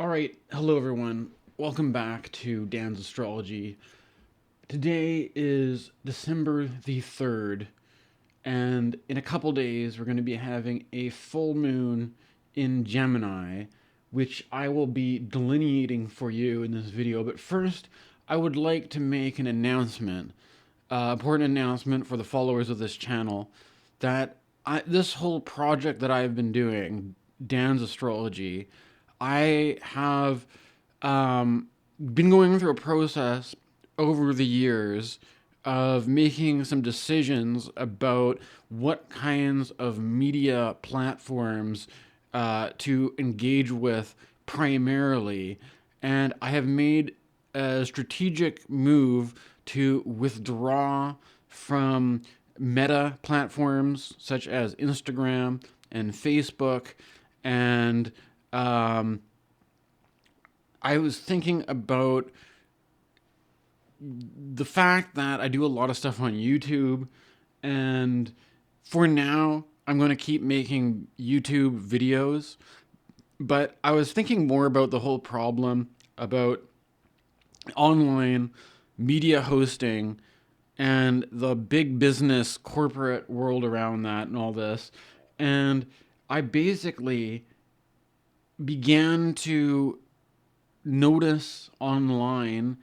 All right, hello everyone. Welcome back to Dan's Astrology. Today is December the 3rd, and in a couple days we're going to be having a full moon in Gemini, which I will be delineating for you in this video. But first, I would like to make an announcement, important announcement for the followers of this channel, that this whole project that I've been doing, Dan's Astrology, I have been going through a process over the years of making some decisions about what kinds of media platforms to engage with primarily. And I have made a strategic move to withdraw from meta platforms such as Instagram and Facebook. And um, I was thinking about the fact that I do a lot of stuff on YouTube, and for now, I'm going to keep making YouTube videos. But I was thinking more about the whole problem about online media hosting and the big business corporate world around that and all this. And I basically began to notice online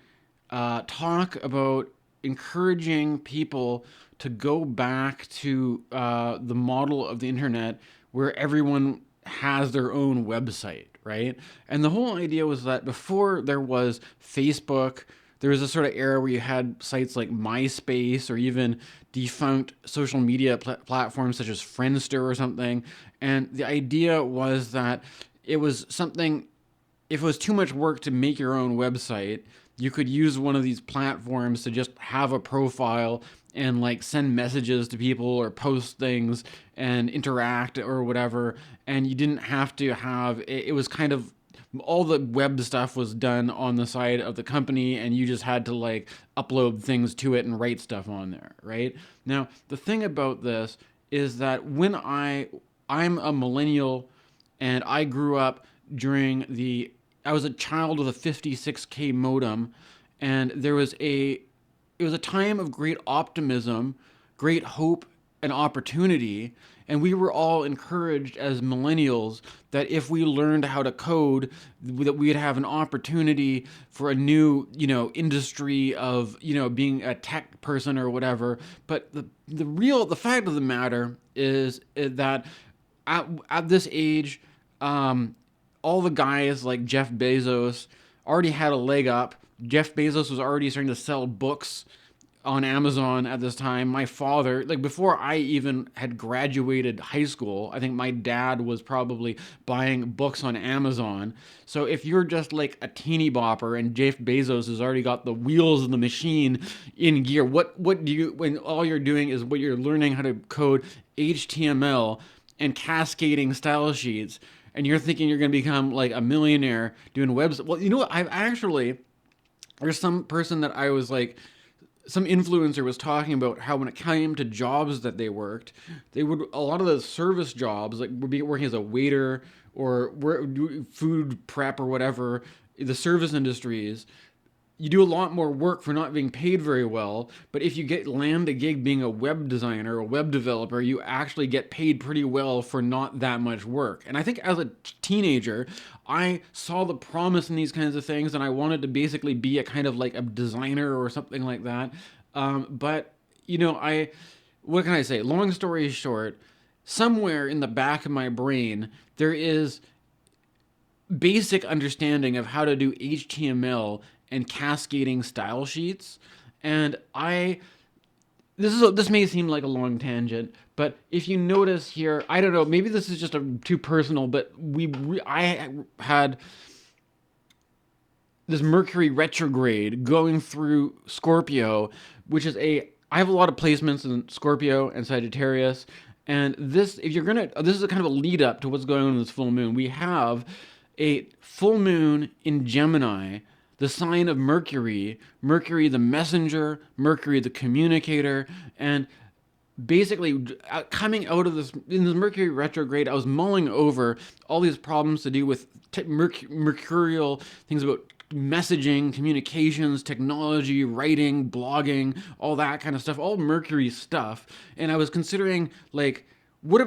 talk about encouraging people to go back to the model of the internet where everyone has their own website, right? And the whole idea was that before there was Facebook, there was a sort of era where you had sites like MySpace or even defunct social media platforms such as Friendster or something. And the idea was that it was something, if it was too much work to make your own website, you could use one of these platforms to just have a profile and like send messages to people or post things and interact or whatever. And you didn't have to have it was kind of all the web stuff was done on the side of the company, and you just had to like upload things to it and write stuff on there, right? Now, the thing about this is that I'm a millennial, and I grew up during the I was a child with a 56K modem, and it was a time of great optimism, great hope, and opportunity. And we were all encouraged as millennials that if we learned how to code, that we'd have an opportunity for a new, industry of, being a tech person or whatever. But the fact of the matter is that at this age, all the guys like Jeff Bezos already had a leg up. Jeff Bezos was already starting to sell books on Amazon at this time. My father, like before I even had graduated high school, I think my dad was probably buying books on Amazon. So if you're just like a teeny bopper and Jeff Bezos has already got the wheels of the machine in gear, what do you, when all you're doing is what you're learning how to code HTML and cascading style sheets, and you're thinking you're going to become like a millionaire doing webs. Well, you know what? I've actually, there's some person that I was like, some influencer was talking about how when it came to jobs that they worked, they would, a lot of the service jobs, like would be working as a waiter or food prep or whatever, the service industries, you do a lot more work for not being paid very well. But if you get land a gig being a web designer, a web developer, you actually get paid pretty well for not that much work. And I think as a teenager, I saw the promise in these kinds of things, and I wanted to basically be a kind of like a designer or something like that. But what can I say? Long story short, somewhere in the back of my brain, there is basic understanding of how to do HTML and cascading style sheets. And this may seem like a long tangent, but if you notice here, I don't know, maybe this is just too personal, but I had this Mercury retrograde going through Scorpio, which is I have a lot of placements in Scorpio and Sagittarius. And this, if you're gonna, this is a kind of a lead up to what's going on in this full moon. We have a full moon in Gemini, the sign of Mercury, Mercury the messenger, Mercury the communicator, and basically coming out of this in this Mercury retrograde, I was mulling over all these problems to do with mercurial things about messaging, communications, technology, writing, blogging, all that kind of stuff, all Mercury stuff. And I was considering, like, what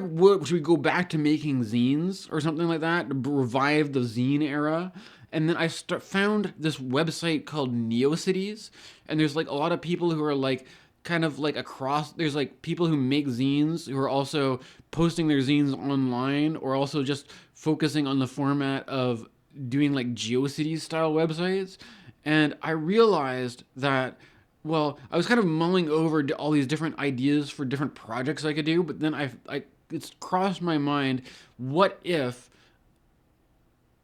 should we go back to making zines or something like that, revive the zine era? And then I found this website called NeoCities, and there's like a lot of people who are like kind of like across. There's like people who make zines who are also posting their zines online, or also just focusing on the format of doing like GeoCities style websites. And I realized that, well, I was kind of mulling over all these different ideas for different projects I could do, but then it's crossed my mind, what if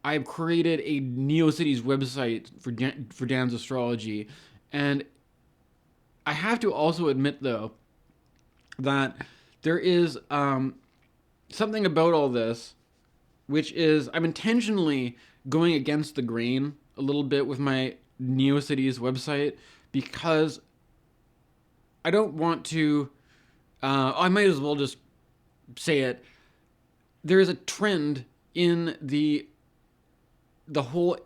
I've created a NeoCities website for Dan's astrology? And I have to also admit, though, that there is something about all this, which is I'm intentionally going against the grain a little bit with my NeoCities website, because I don't want to. I might as well just say it. There is a trend in the whole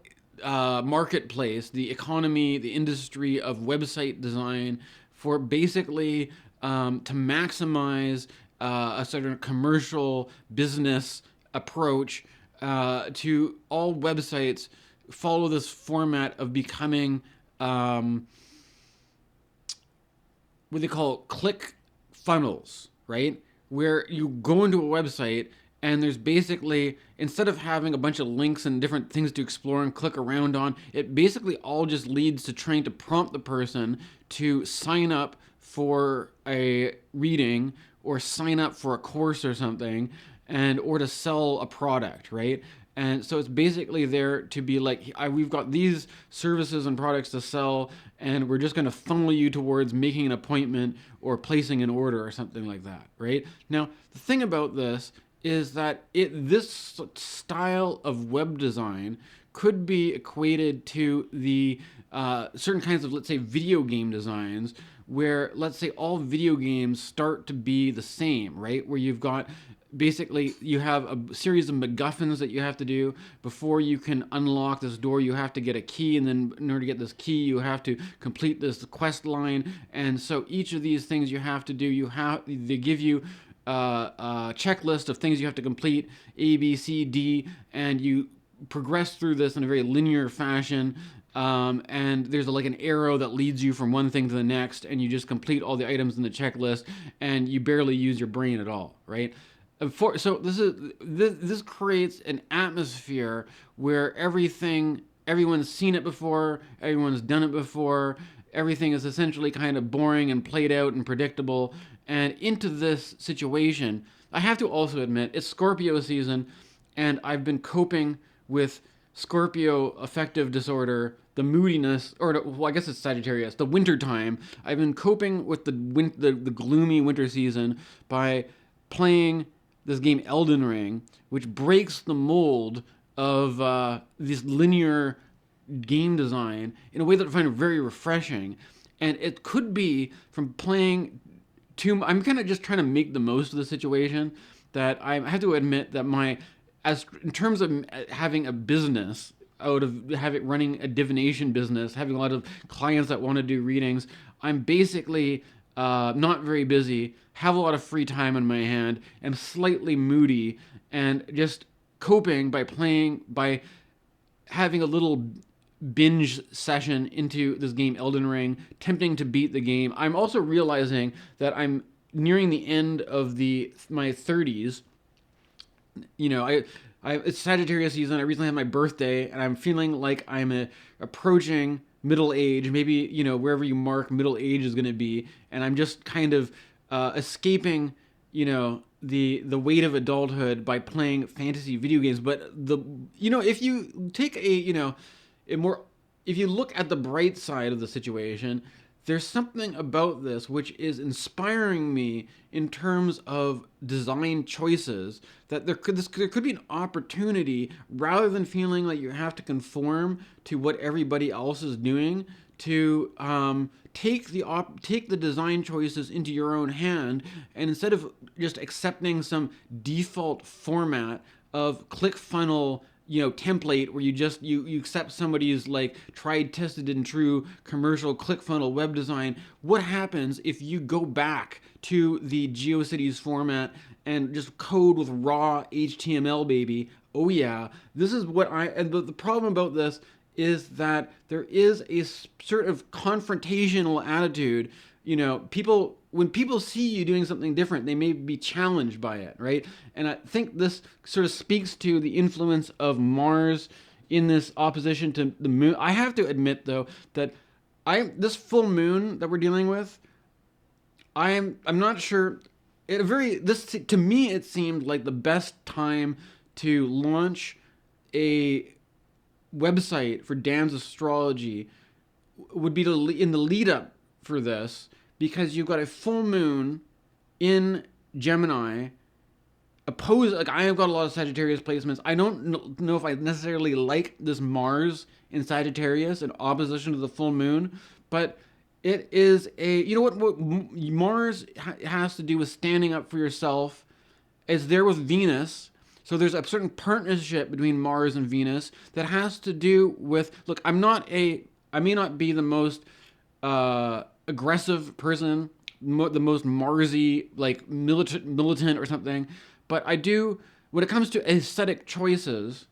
marketplace, the economy, the industry of website design, for basically to maximize a sort of commercial business approach to all websites follow this format of becoming what they call click funnels, right? Where you go into a website and there's basically, instead of having a bunch of links and different things to explore and click around on, it basically all just leads to trying to prompt the person to sign up for a reading or sign up for a course or something, and or to sell a product, right? And so it's basically there to be like, we've got these services and products to sell, and we're just going to funnel you towards making an appointment or placing an order or something like that, right? Now, the thing about this is that this style of web design could be equated to the certain kinds of, let's say, video game designs, where, let's say, all video games start to be the same, right? Where you've got basically, you have a series of MacGuffins that you have to do before you can unlock this door. You have to get a key, and then in order to get this key, you have to complete this quest line. And so each of these things you have to do, they give you a checklist of things you have to complete, A, B, C, D, and you progress through this in a very linear fashion. And there's like an arrow that leads you from one thing to the next, and you just complete all the items in the checklist, and you barely use your brain at all, right? So this creates an atmosphere where everyone's seen it before, everyone's done it before, everything is essentially kind of boring and played out and predictable. And into this situation, I have to also admit, it's Scorpio season, and I've been coping with Scorpio affective disorder, the moodiness, or well, I guess it's Sagittarius, the winter time. I've been coping with the gloomy winter season by playing this game Elden Ring, which breaks the mold of this linear game design in a way that I find very refreshing. And it could be from playing I'm kind of just trying to make the most of the situation, that I have to admit that in terms of having a business, out of running a divination business, having a lot of clients that want to do readings, I'm basically not very busy, have a lot of free time in my hand, am slightly moody, and just coping by having a little binge session into this game Elden Ring, attempting to beat the game. I'm also realizing that I'm nearing the end of my 30s. You know, it's Sagittarius season. I recently had my birthday, and I'm feeling like I'm approaching middle age. Maybe, you know, wherever you mark middle age is going to be, and I'm just kind of escaping, you know, the weight of adulthood by playing fantasy video games. But if you take if you look at the bright side of the situation, there's something about this which is inspiring me in terms of design choices, that there could be an opportunity, rather than feeling like you have to conform to what everybody else is doing, to take the design choices into your own hand, and instead of just accepting some default format of ClickFunnels, template where you accept somebody's like tried, tested, and true commercial ClickFunnels web design. What happens if you go back to the GeoCities format and just code with raw HTML, baby? Oh yeah, this is what and the problem about this is that there is a sort of confrontational attitude. People, when people see you doing something different, they may be challenged by it, right? And I think this sort of speaks to the influence of Mars in this opposition to the moon. I have to admit, though, that this full moon that we're dealing with, I'm not sure. To me, it seemed like the best time to launch a website for Dan's astrology would be in the lead up for this, because you've got a full moon in Gemini opposed. Like, I have got a lot of Sagittarius placements. I don't know if I necessarily like this Mars in Sagittarius in opposition to the full moon, but it is what Mars has to do with standing up for yourself, is there with Venus. So there's a certain partnership between Mars and Venus that has to do with, look, I may not be the most aggressive person, the most Marsy, like militant or something, but I do, when it comes to aesthetic choices,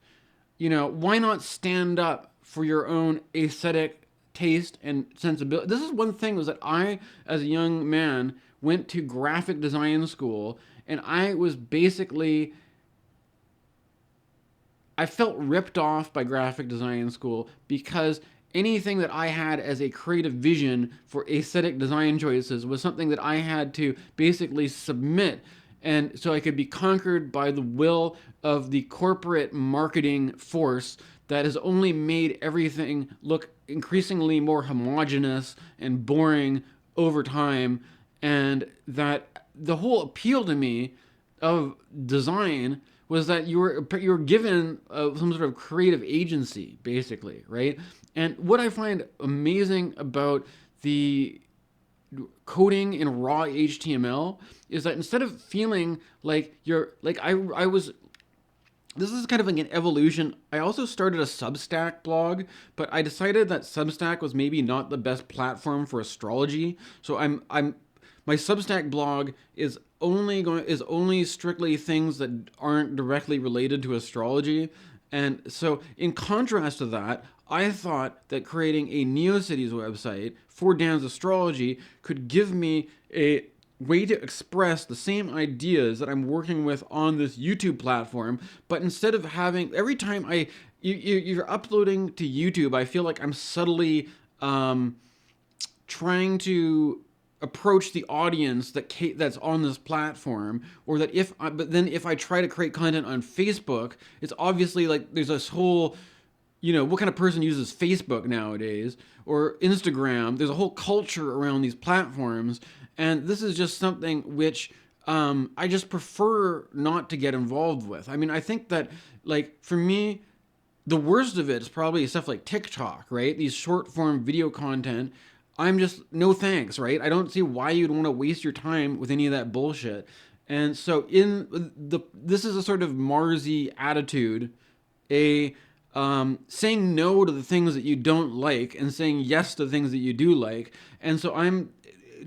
why not stand up for your own aesthetic taste and sensibility? This is one thing, was that I, as a young man, went to graphic design school, and I was basically, I felt ripped off by graphic design school, because anything that I had as a creative vision for aesthetic design choices was something that I had to basically submit, and so I could be conquered by the will of the corporate marketing force that has only made everything look increasingly more homogenous and boring over time. And that the whole appeal to me of design was that you were given some sort of creative agency, basically, right? And what I find amazing about the coding in raw HTML is that instead of feeling like you're like I was, this is kind of like an evolution. I also started a Substack blog, but I decided that Substack was maybe not the best platform for astrology. So my Substack blog is only strictly things that aren't directly related to astrology. And so in contrast to that, I thought that creating a NeoCities website for Dan's astrology could give me a way to express the same ideas that I'm working with on this YouTube platform, but instead of having, every time you're uploading to YouTube, I feel like I'm subtly trying to approach the audience that's on this platform, or that but then if I try to create content on Facebook, it's obviously like there's this whole, what kind of person uses Facebook nowadays, or Instagram? There's a whole culture around these platforms, and this is just something which I just prefer not to get involved with. I mean, I think that, like, for me, the worst of it is probably stuff like TikTok, right? These short form video content. I'm just, no thanks, right? I don't see why you'd want to waste your time with any of that bullshit. And so this is a sort of Marsy attitude, saying no to the things that you don't like and saying yes to things that you do like. And so I'm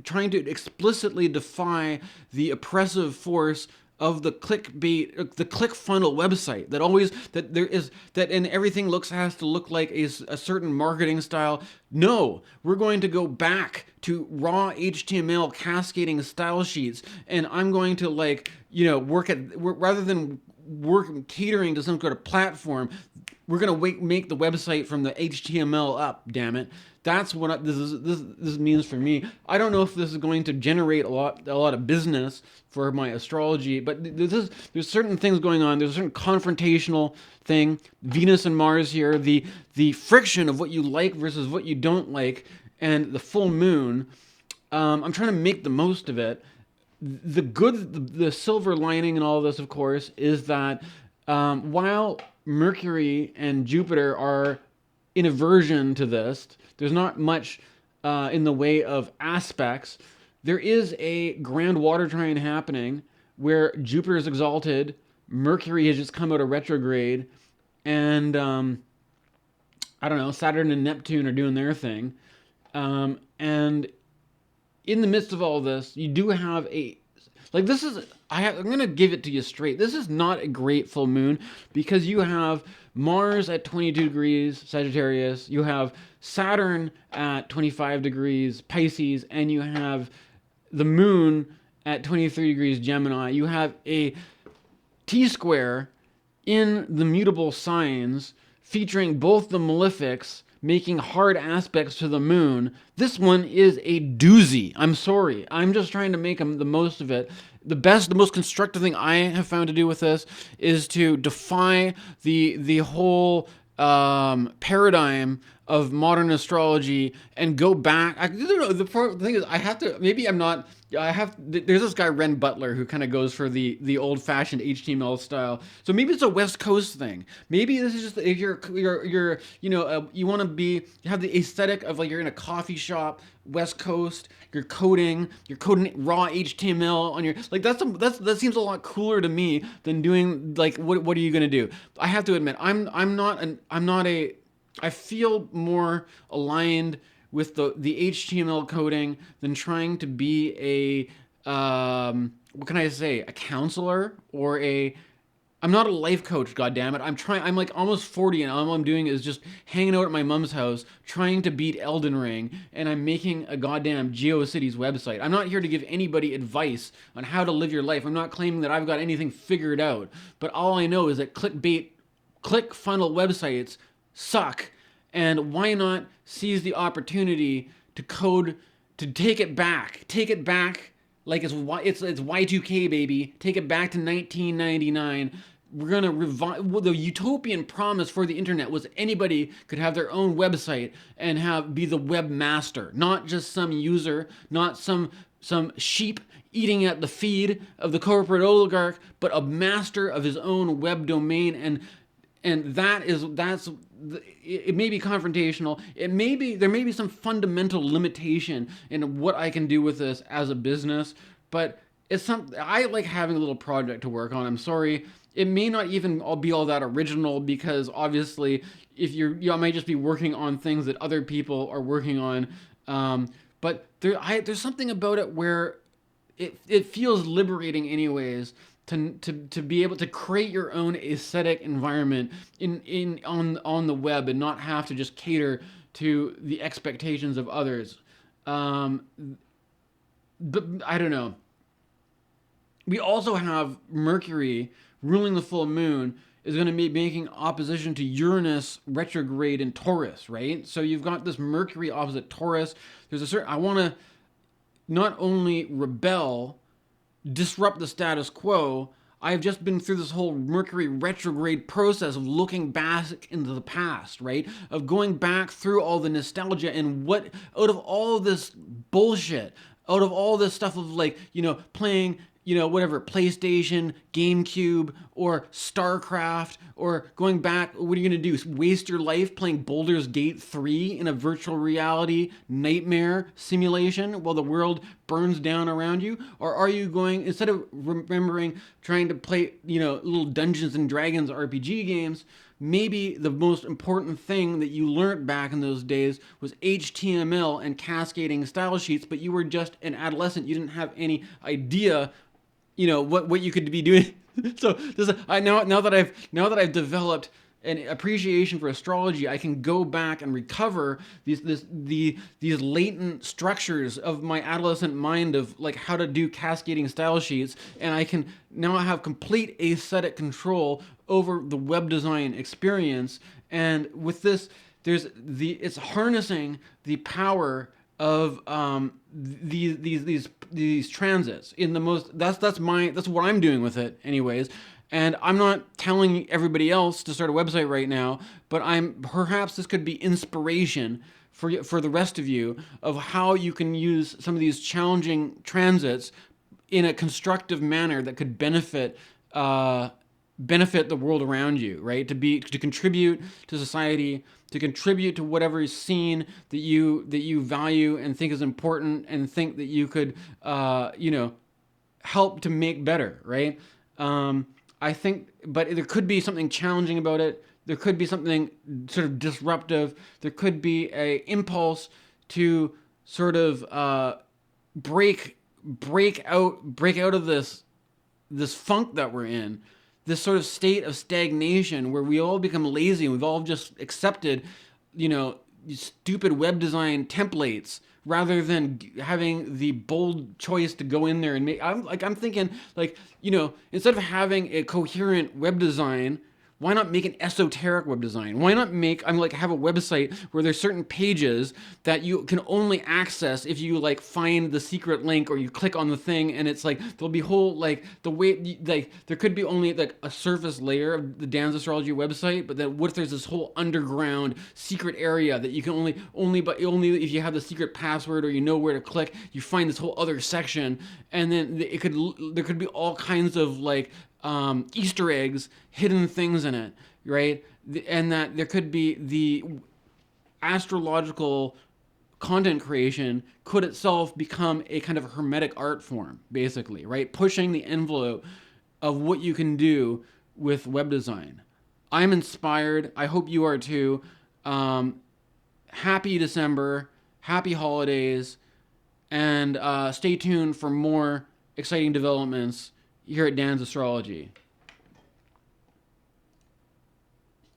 trying to explicitly defy the oppressive force of the clickbait, the ClickFunnels website and everything has to look like a certain marketing style. No, we're going to go back to raw HTML cascading style sheets, and I'm going to rather than work catering to some sort of platform, we're going to make the website from the HTML up. Damn it. That's what this means for me. I don't know if this is going to generate a lot of business for my astrology, but there's certain things going on. There's a certain confrontational thing. Venus and Mars here, the friction of what you like versus what you don't like, and the full moon. I'm trying to make the most of it. The silver lining in all of this, of course, is that while Mercury and Jupiter are in aversion to this. There's not much in the way of aspects. There is a grand water trine happening where Jupiter is exalted, Mercury has just come out of retrograde, and I don't know, Saturn and Neptune are doing their thing. And in the midst of all this, you do have a like this is I'm gonna give it to you straight. This is not a great full moon because you have Mars at 22 degrees Sagittarius, you have Saturn at 25 degrees Pisces, and you have the moon at 23 degrees Gemini. You have a T square in the mutable signs featuring both the malefics making hard aspects to the moon. This one is a doozy. I'm sorry. I'm just trying to make the most of it. The most constructive thing I have found to do with this is to defy the whole paradigm of modern astrology and go back. I don't know. The thing is, I have to. Maybe I'm not. I have. There's this guy Ren Butler who kind of goes for the old-fashioned HTML style. So maybe it's a West Coast thing. Maybe this is just if you're you want to be you have the aesthetic of like you're in a coffee shop, West Coast. You're coding raw HTML on your like that seems a lot cooler to me than doing like what are you gonna do? I have to admit I'm not a I feel more aligned with the HTML coding than trying to be a what can I say, a counselor or a I'm not a life coach, goddammit. I'm like almost 40 and all I'm doing is just hanging out at my mom's house trying to beat Elden Ring and I'm making a goddamn GeoCities website. I'm not here to give anybody advice on how to live your life. I'm not claiming that I've got anything figured out. But all I know is that click funnel websites suck, and why not seize the opportunity to code to take it back like it's Y2K, baby. Take it back to 1999. We're gonna revive. Well, the utopian promise for the internet was anybody could have their own website and be the webmaster, not just some user, not some sheep eating at the feed of the corporate oligarch, but a master of his own web domain. And it may be confrontational. There may be some fundamental limitation in what I can do with this as a business, but I like having a little project to work on. I'm sorry. It may not even be all that original because obviously if I might just be working on things that other people are working on. But there's something about it where it feels liberating anyways to be able to create your own aesthetic environment on the web and not have to just cater to the expectations of others. But I don't know. We also have Mercury ruling the full moon is going to be making opposition to Uranus retrograde in Taurus, right? So you've got this Mercury opposite Taurus. I want to not only rebel, disrupt the status quo. I've just been through this whole Mercury retrograde process of looking back into the past, right? Of going back through all the nostalgia and what, out of all this bullshit, out of all this stuff of like, playing, whatever, PlayStation, GameCube, or StarCraft, or going back, what are you going to do? Waste your life playing Baldur's Gate 3 in a virtual reality nightmare simulation while the world burns down around you? Or are you going, instead of trying to play, little Dungeons and Dragons RPG games, maybe the most important thing that you learned back in those days was HTML and cascading style sheets, but you were just an adolescent. You didn't have any idea what you could be doing. So now that I've developed an appreciation for astrology, I can go back and recover these latent structures of my adolescent mind of like how to do cascading style sheets, and I can now have complete aesthetic control over the web design experience. And with this, it's harnessing the power of these transits in the most. That's what I'm doing with it, anyways. And I'm not telling everybody else to start a website right now, but perhaps this could be inspiration for the rest of you of how you can use some of these challenging transits in a constructive manner that could benefit benefit the world around you, right? To contribute to society, to contribute to whatever is seen that you value and think is important, and think that you could, help to make better, right? I think, but there could be something challenging about it. There could be something sort of disruptive. There could be a impulse to sort of break out of this funk that we're in, this sort of state of stagnation where we all become lazy and we've all just accepted, stupid web design templates rather than having the bold choice to go in there and make. I'm thinking, instead of having a coherent web design, why not make an esoteric web design? Why not have a website where there's certain pages that you can only access if you find the secret link or you click on the thing, and it's there'll be whole the way there could be only a surface layer of the Dan's Astrology website, but then what if there's this whole underground secret area that you can only if you have the secret password or you know where to click, you find this whole other section, and then there could be all kinds of Easter eggs, hidden things in it, right? And that there could be the astrological content creation could itself become a kind of hermetic art form, basically, right? Pushing the envelope of what you can do with web design. I'm inspired. I hope you are too. Happy December, happy holidays, and stay tuned for more exciting developments here at Dan's Astrology.